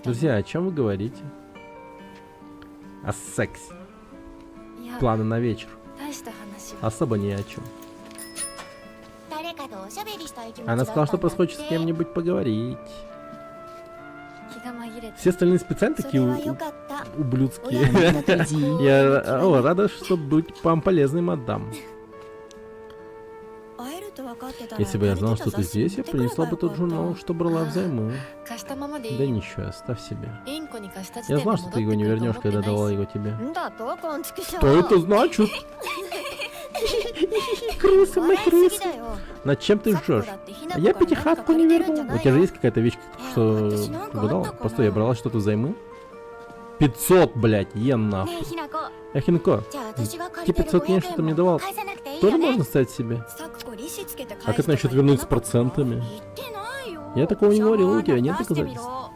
Друзья, о чем вы говорите? О сексе. Планы на вечер. Особо ни о чем. Она сказала, что просто хочет с кем-нибудь поговорить. Все остальные специально такие ублюдские. Я рада, что быть вам полезной, мадам. Если бы я знал, что ты здесь, я принесла бы тот журнал, что брала взаймы. Да ничего, оставь себе. Я знал, что ты его не вернешь, когда давала его тебе. Что это значит? Крысы, мы крысы. Над чем ты жжешь? А я пятихатку не вернул. У тебя же есть какая-то вещь, что угадал? Постой, я брала что-то взаймы? 500, блядь, йен нахуй. Хинако, те 500 йен, что ты мне давал, тоже можно ставить себе? А как насчет вернуть с процентами? Я такого не говорил, у тебя нет доказательств.